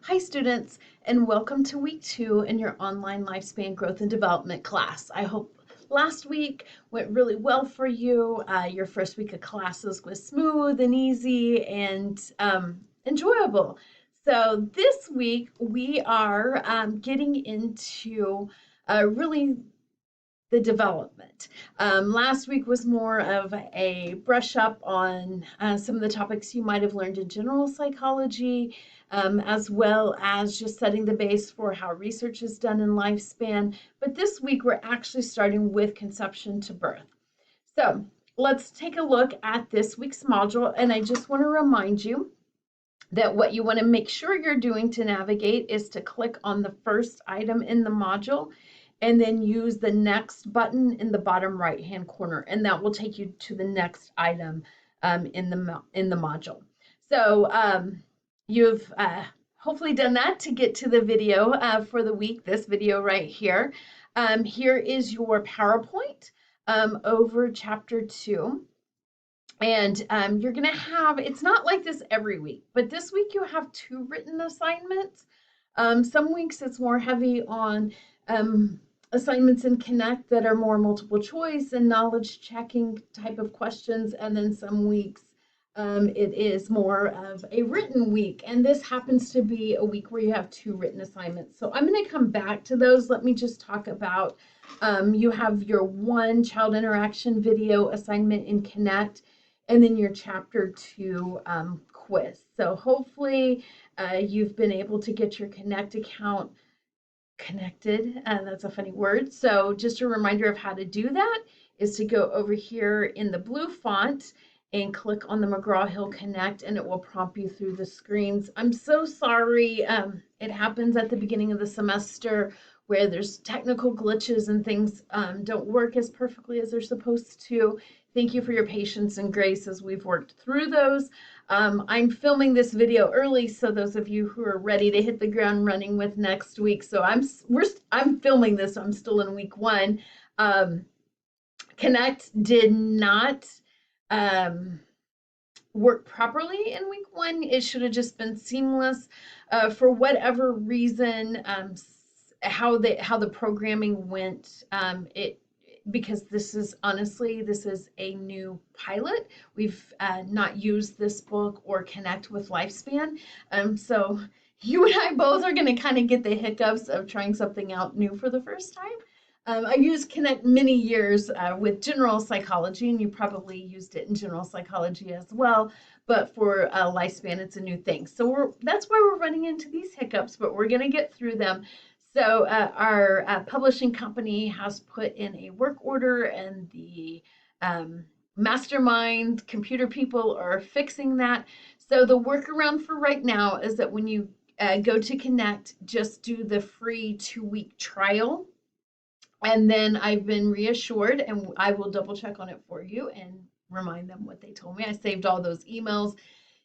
Hi students, and welcome to week 2 in your online lifespan growth and development class. I hope last week went really well for you. Your first week of classes was smooth and easy and enjoyable. So this week we are getting into really the development. Last week was more of a brush up on some of the topics you might have learned in general psychology, as well as just setting the base for how research is done in lifespan. But this week we're actually starting with conception to birth. So let's take a look at this week's module, and I just want to remind you that what you want to make sure you're doing to navigate is to click on the first item in the module and then use the next button in the bottom right hand corner, and that will take you to the next item in the module. So you've hopefully done that to get to the video for the week, this video right here. Here is your PowerPoint over chapter 2. And you're going to have, it's not like this every week, but this week you have 2 written assignments. Some weeks it's more heavy on assignments in Connect that are more multiple choice and knowledge checking type of questions. And then some weeks it is more of a written week. And this happens to be a week where you have 2 written assignments. So I'm going to come back to those. Let me just talk about, you have your 1 child interaction video assignment in Connect, and then your chapter 2 quiz. So hopefully you've been able to get your Connect account connected. That's a funny word. So just a reminder of how to do that is to go over here in the blue font and click on the McGraw-Hill Connect, and it will prompt you through the screens. I'm so sorry. It happens at the beginning of the semester where there's technical glitches and things don't work as perfectly as they're supposed to. Thank you for your patience and grace as we've worked through those. I'm filming this video early, so those of you who are ready to hit the ground running with next week. So I'm filming this, so I'm still in week 1. Connect did not work properly in week 1. It should have just been seamless. For whatever reason, how the programming went, because this is a new pilot. We've not used this book or Connect with Lifespan. So you and I both are going to kind of get the hiccups of trying something out new for the first time. I used Connect many years with general psychology, and you probably used it in general psychology as well. But for Lifespan, it's a new thing. So that's why we're running into these hiccups, but we're going to get through them. So our publishing company has put in a work order, and the mastermind computer people are fixing that. So the workaround for right now is that when you go to Connect, just do the free 2-week trial. And then I've been reassured, and I will double check on it for you and remind them what they told me. I saved all those emails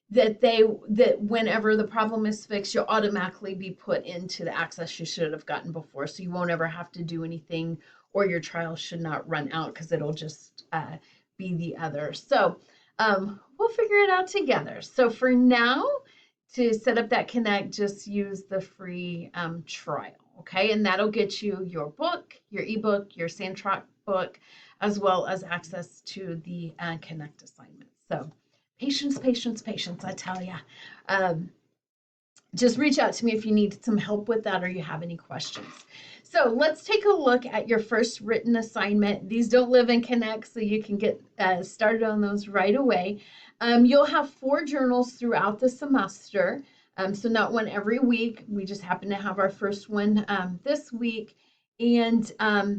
that whenever the problem is fixed, you'll automatically be put into the access you should have gotten before. So you won't ever have to do anything, or your trial should not run out, because it'll just be the other. So we'll figure it out together. So for now, to set up that Connect, just use the free trial. Okay, and that'll get you your book, your ebook, your Sandtrack book, as well as access to the Connect assignments. So patience, patience, patience, I tell you. Just reach out to me if you need some help with that or you have any questions. So let's take a look at your first written assignment. These don't live in Connect, so you can get started on those right away. You'll have 4 journals throughout the semester. So not one every week. We just happen to have our first one this week. And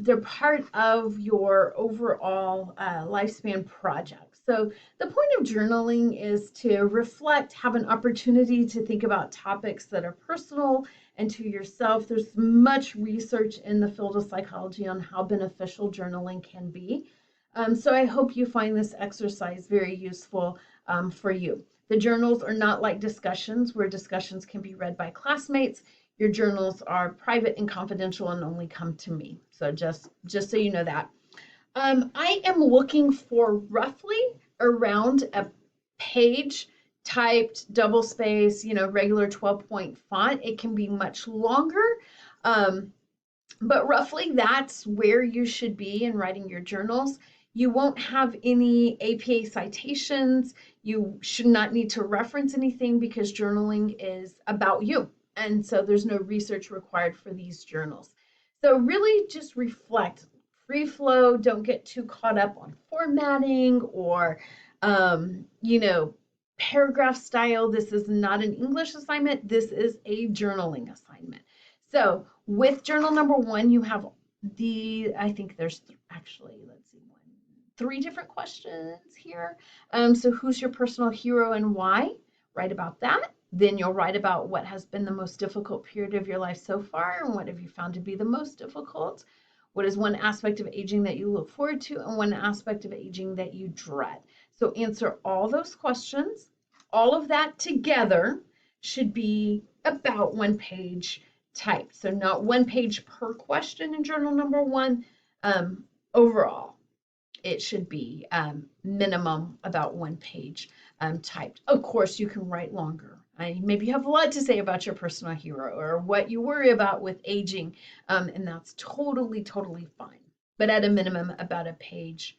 they're part of your overall lifespan project. So the point of journaling is to reflect, have an opportunity to think about topics that are personal and to yourself. There's much research in the field of psychology on how beneficial journaling can be. So I hope you find this exercise very useful for you. The journals are not like discussions, where discussions can be read by classmates. Your journals are private and confidential and only come to me. So just so you know that. I am looking for roughly around a page typed, double space, regular 12-point font. It can be much longer. But roughly that's where you should be in writing your journals. You won't have any APA citations. You should not need to reference anything because journaling is about you. And so there's no research required for these journals. So really just reflect, free flow, don't get too caught up on formatting or, paragraph style. This is not an English assignment. This is a journaling assignment. So with journal number 1, you have I think there's actually, let's see, 3 different questions here. So who's your personal hero and why? Write about that. Then you'll write about what has been the most difficult period of your life so far and what have you found to be the most difficult. What is one aspect of aging that you look forward to and one aspect of aging that you dread? So answer all those questions. All of that together should be about 1 page typed. So not 1 page per question in journal number 1. Overall, it should be minimum about 1 page typed. Of course, you can write longer. Maybe you have a lot to say about your personal hero or what you worry about with aging, and that's totally, totally fine. But at a minimum, about a page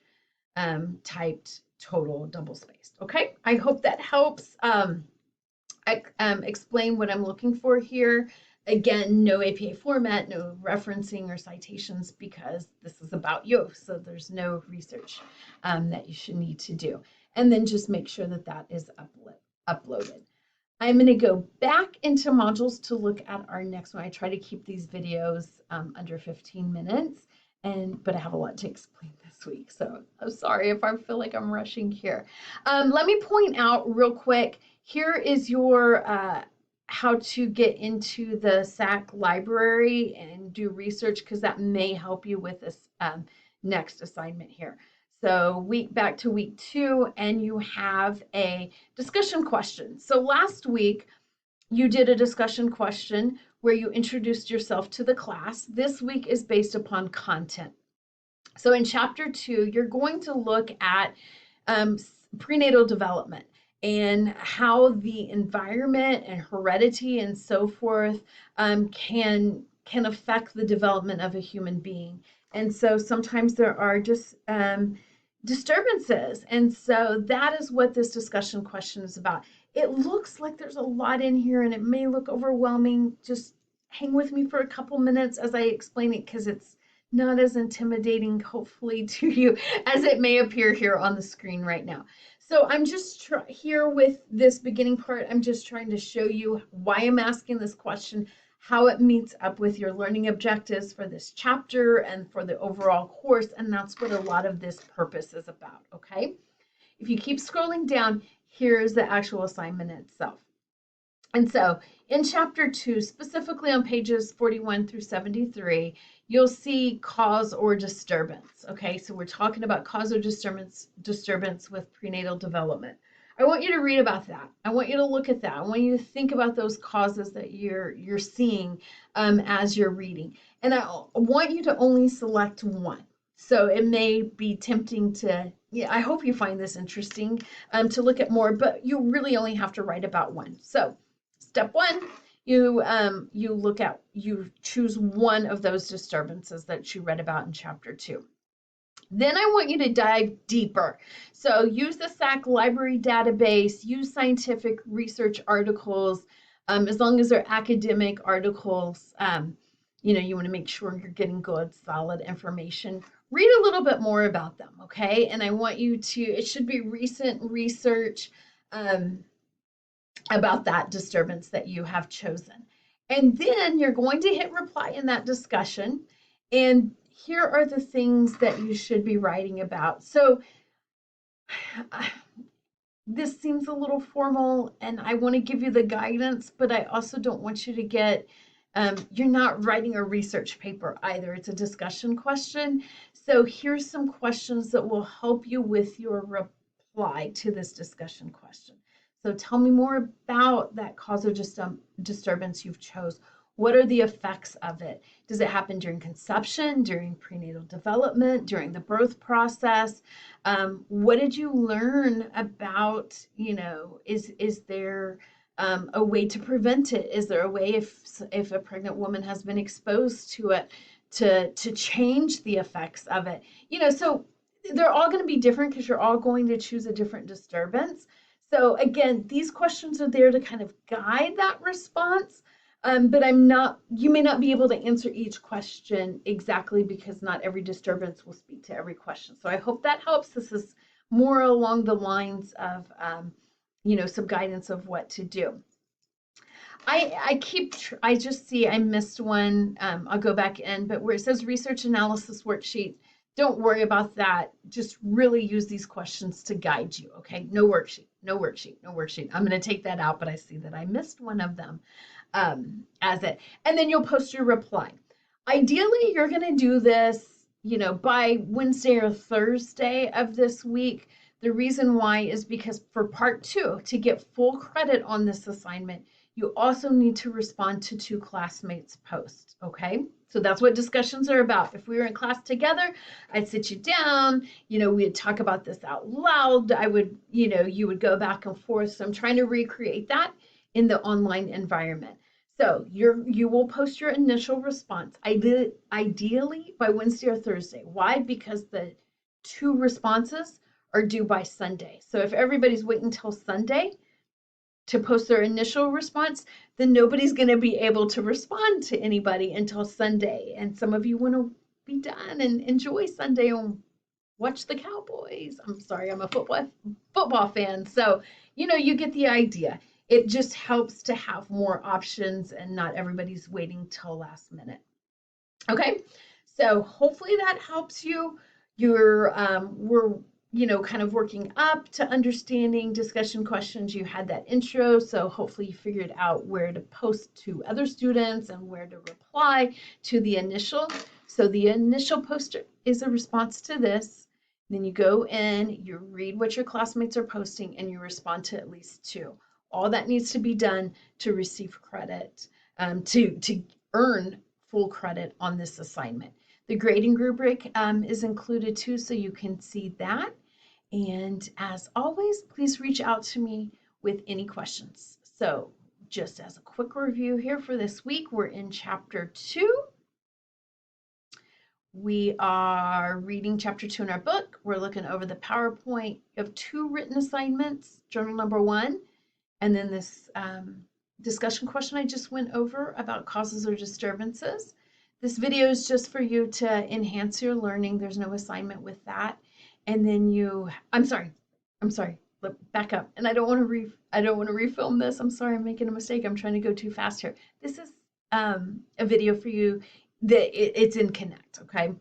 typed, total, double spaced. Okay, I hope that helps explain what I'm looking for here. Again, no APA format, no referencing or citations because this is about you. So there's no research that you should need to do. And then just make sure that that is uploaded. I'm going to go back into modules to look at our next one. I try to keep these videos under 15 minutes, but I have a lot to explain this week. So I'm sorry if I feel like I'm rushing here. Let me point out real quick, here is your how to get into the SAC library and do research because that may help you with this next assignment here. So back to week 2, and you have a discussion question. So last week you did a discussion question where you introduced yourself to the class. This week is based upon content. So in chapter 2, you're going to look at prenatal development and how the environment and heredity and so forth can affect the development of a human being. And so sometimes there are just disturbances. And so that is what this discussion question is about. It looks like there's a lot in here and it may look overwhelming. Just hang with me for a couple minutes as I explain it because it's not as intimidating, hopefully, to you as it may appear here on the screen right now. So I'm just here with this beginning part. I'm just trying to show you why I'm asking this question, how it meets up with your learning objectives for this chapter and for the overall course. And that's what a lot of this purpose is about, okay? If you keep scrolling down, here's the actual assignment itself. And so in chapter 2, specifically on pages 41 through 73, you'll see cause or disturbance. Okay, so we're talking about cause or disturbance with prenatal development. I want you to read about that. I want you to look at that. I want you to think about those causes that you're seeing as you're reading. And I want you to only select one. So it may be tempting to, I hope you find this interesting to look at more, but you really only have to write about one. So step 1, you choose one of those disturbances that you read about in chapter 2. Then I want you to dive deeper. So use the SAC library database, use scientific research articles, as long as they're academic articles, you want to make sure you're getting good, solid information. Read a little bit more about them, okay? And I want you it should be recent research about that disturbance that you have chosen. And then you're going to hit reply in that discussion. And here are the things that you should be writing about. So this seems a little formal and I want to give you the guidance, but I also don't want you to get, you're not writing a research paper either. It's a discussion question. So here's some questions that will help you with your reply to this discussion question. So tell me more about that cause or disturbance you've chose. What are the effects of it? Does it happen during conception, during prenatal development, during the birth process? What did you learn about, is there a way to prevent it? Is there a way, if a pregnant woman has been exposed to it, to change the effects of it? So they're all going to be different because you're all going to choose a different disturbance. So again, these questions are there to kind of guide that response. But you may not be able to answer each question exactly because not every disturbance will speak to every question. So I hope that helps. This is more along the lines of, some guidance of what to do. I just see I missed one. I'll go back in, but where it says research analysis worksheet, don't worry about that. Just really use these questions to guide you, okay? No worksheet, no worksheet, no worksheet. I'm going to take that out, but I see that I missed one of them as it. And then you'll post your reply. Ideally, you're going to do this, by Wednesday or Thursday of this week. The reason why is because for part 2, to get full credit on this assignment, you also need to respond to 2 classmates' posts, okay? So that's what discussions are about. If we were in class together, I'd sit you down, we'd talk about this out loud. You would go back and forth. So I'm trying to recreate that in the online environment. So you will post your initial response, ideally by Wednesday or Thursday. Why? Because the 2 responses are due by Sunday. So if everybody's waiting until Sunday to post their initial response, then nobody's going to be able to respond to anybody until Sunday. And some of you want to be done and enjoy Sunday and watch the Cowboys. I'm sorry, I'm a football fan. So, you get the idea. It just helps to have more options and not everybody's waiting till last minute. Okay, so hopefully that helps you. We're kind of working up to understanding discussion questions. You had that intro, so hopefully you figured out where to post to other students and where to reply to the initial. So the initial post is a response to this. Then you go in, you read what your classmates are posting, and you respond to at least 2. All that needs to be done to receive credit, to earn full credit on this assignment. The grading rubric is included too, so you can see that. And as always, please reach out to me with any questions. So just as a quick review here for this week, we're in chapter 2. We are reading chapter 2 in our book. We're looking over the PowerPoint. You have 2 written assignments, journal number 1, and then this discussion question I just went over about causes or disturbances. This video is just for you to enhance your learning. There's no assignment with that. And then I'm sorry, back up. And I don't want to refilm this. I'm sorry, I'm making a mistake. I'm trying to go too fast here. This is a video for you that it's in Connect, okay?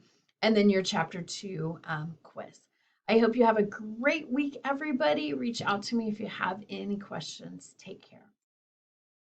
And then your chapter 2 quiz. I hope you have a great week, everybody. Reach out to me if you have any questions. Take care.